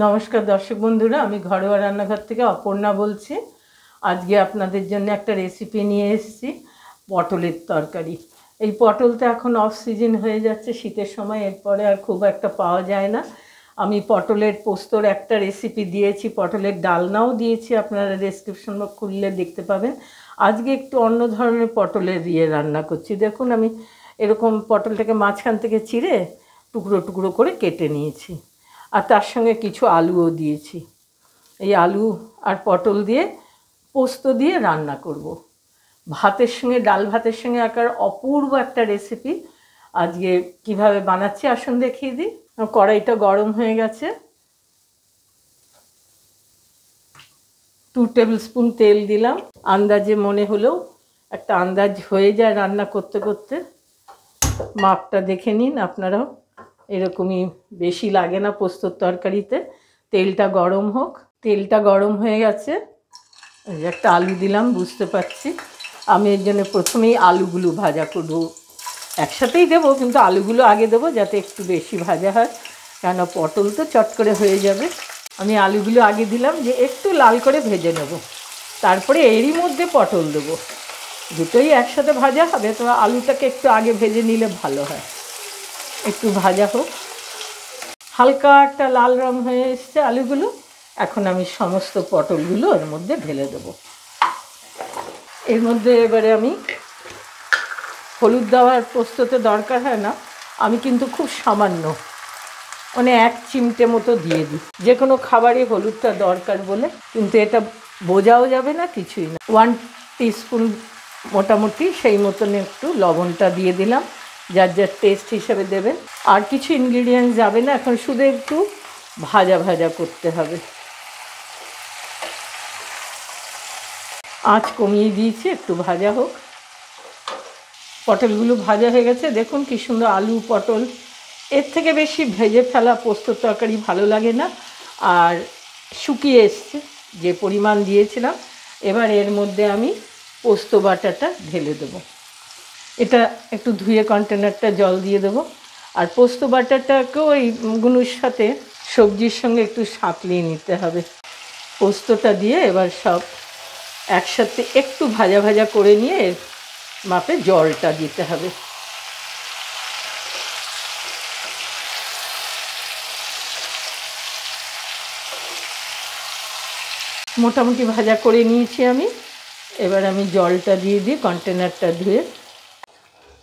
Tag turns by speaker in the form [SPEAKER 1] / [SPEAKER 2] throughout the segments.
[SPEAKER 1] নমস্কার দর্শক বন্ধুরা, আমি ঘরোয়া রান্নাঘর থেকে অপর্ণা বলছি। আজকে আপনাদের জন্য একটা রেসিপি নিয়ে এসেছি, পটলের তরকারি। এই পটল তো এখন অফ সিজন হয়ে যাচ্ছে, শীতের সময়, এরপরে আর খুব একটা পাওয়া যায় না। আমি পটলের পোস্তর একটা রেসিপি দিয়েছি, পটলের ডালনাও দিয়েছি, আপনারা ডেসক্রিপশন খুললে দেখতে পাবেন। আজকে একটু অন্য ধরনের পটলের রান্না করছি। দেখুন, আমি এরকম পটলটাকে মাঝখান থেকে চিড়ে টুকরো টুকরো করে কেটে নিয়েছি, আর তার সঙ্গে কিছু আলুও দিয়েছি। এই আলু আর পটল দিয়ে পোস্ত দিয়ে রান্না করব। ভাতের সঙ্গে, ডাল ভাতের সঙ্গে একার অপূর্ব একটা রেসিপি। আজকে কিভাবে বানাচ্ছি আসুন দেখিয়ে দিই। কড়াইটা গরম হয়ে গেছে, 2 টেবিল স্পুন তেল দিলাম। আন্দাজে মনে হলেও একটা আন্দাজ হয়ে যায় রান্না করতে করতে, মাপটা দেখে নিন আপনারাও। এরকমই বেশি লাগে না পোস্তর তরকারিতে। তেলটা গরম হোক। তেলটা গরম হয়ে গেছে, একটা আলু দিলাম, বুঝতে পারছি। আমি এর জন্য প্রথমেই আলুগুলো ভাজা করব, একসাথেই দেবো, কিন্তু আলুগুলো আগে দেবো যাতে একটু বেশি ভাজা হয়, কেন পটল তো চট করে হয়ে যাবে। আমি আলুগুলো আগে দিলাম যে একটু লাল করে ভেজে নেব, তারপরে এরই মধ্যে পটল দেবো। দুটোই একসাথে ভাজা হবে, তো আলুটাকে একটু আগে ভেজে নিলে ভালো হয়। একটু ভাজা হোক, হালকা একটা লাল রং হয়ে এসছে আলুগুলো। এখন আমি সমস্ত পটলগুলো এর মধ্যে ঢেলে দেবো। এর মধ্যে এবারে আমি হলুদ দেওয়ার পোস্ততে দরকার হয় না, আমি কিন্তু খুব সামান্য, মানে 1 চিমটে মতো দিয়ে দিই। যে কোনো খাবারই হলুদটা দরকার বলে, কিন্তু এটা বোঝাও যাবে না, কিছুই না। 1 টিস্পুন মোটামুটি সেই মতন একটু লবণটা দিয়ে দিলাম, যার যার টেস্ট হিসেবে দেবেন। আর কিছু ইনগ্রিডিয়েন্টস যাবে না, এখন শুধু একটু ভাজা ভাজা করতে হবে। আঁচ কমিয়ে দিয়েছি, একটু ভাজা হোক। পটলগুলো ভাজা হয়ে গেছে, দেখুন কি সুন্দর আলু পটল। এর থেকে বেশি ভেজে ফেলা পোস্তর তরকারি ভালো লাগে না, আর শুকিয়ে এসছে যে পরিমাণ দিয়েছিলাম। এবার এর মধ্যে আমি পোস্ত বাটাটা ঢেলে দেবো। এটা একটু ধুয়ে কন্টেনারটা জল দিয়ে দেবো। আর পোস্ত বাটাটাকেও এইগুলোর সাথে সবজির সঙ্গে একটু সাঁতলিয়ে নিতে হবে। পোস্তটা দিয়ে এবার সব একসাথে একটু ভাজা ভাজা করে নিয়ে এর মাপে জলটা দিতে হবে। মোটামুটি ভাজা করে নিয়েছি আমি। এবার আমি জলটা দিয়ে দিই, কন্টেনারটা ধুয়ে।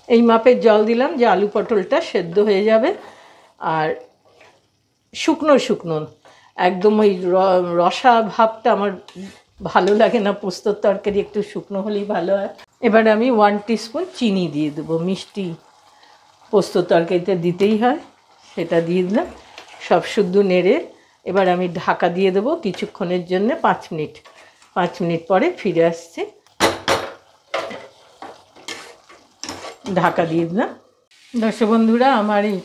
[SPEAKER 1] এই মাপের জল দিলাম যে আলু পটলটা সেদ্ধ হয়ে যাবে। আর শুকনো শুকনো, একদম ওই রসা ভাবটা আমার ভালো লাগে না, পোস্তর তরকারি একটু শুকনো হলেই ভালো হয়। এবার আমি 1 টিস্পুন চিনি দিয়ে দেবো, মিষ্টি পোস্তর তরকারিতে দিতেই হয়, সেটা দিয়ে দিলাম। সব শুদ্ধ নেড়ে এবার আমি ঢাকা দিয়ে দেবো কিছুক্ষণের জন্য, 5 মিনিট। 5 মিনিট পরে ফিরে আসছি। ঢাকা দিয়ে দিলাম। দর্শক বন্ধুরা, আমার এই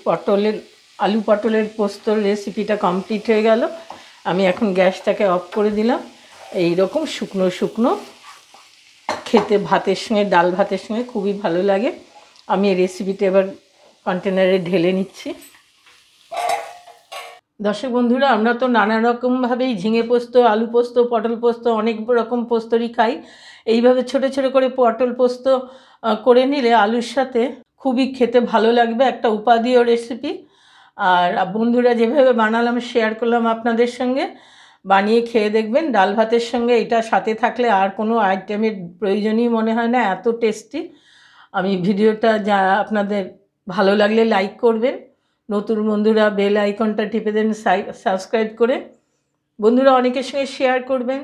[SPEAKER 1] আলু পটলের পোস্তর রেসিপিটা কমপ্লিট হয়ে গেল। আমি এখন গ্যাসটাকে অফ করে দিলাম। এই রকম শুকনো শুকনো খেতে ভাতের সঙ্গে, ডাল ভাতের সঙ্গে খুবই ভালো লাগে। আমি এই রেসিপিটা এবার কন্টেনারে ঢেলে নিচ্ছি। দর্শক বন্ধুরা, আমরা তো নানা রকমভাবেই ঝিঙে পোস্ত, আলু পোস্ত, পটল পোস্ত, অনেক রকম পোস্তরই খাই। এইভাবে ছোট ছোট করে পটল পোস্ত করে নিলে আলুর সাথে খুবই খেতে ভালো লাগবে, একটা উপাদেয় রেসিপি। আর বন্ধুরা, যেভাবে বানালাম শেয়ার করলাম আপনাদের সঙ্গে, বানিয়ে খেয়ে দেখবেন। ডাল ভাতের সঙ্গে এটা সাথে থাকলে আর কোনো আইটেমের প্রয়োজনই মনে হয় না, এত টেস্টি। আমি ভিডিওটা আপনাদের ভালো লাগলে লাইক করবেন, নতুন বন্ধুরা বেল আইকনটা টিপে দেন সাবস্ক্রাইব করে। বন্ধুরা অনেকের সঙ্গে শেয়ার করবেন,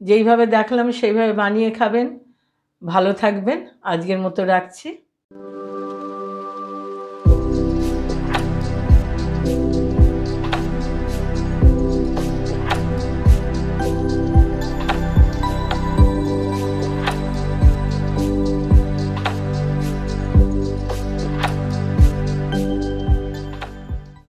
[SPEAKER 1] যেইভাবে দেখলাম সেইভাবে বানিয়ে খাবেন। ভালো থাকবেন, আজকের মতো রাখছি।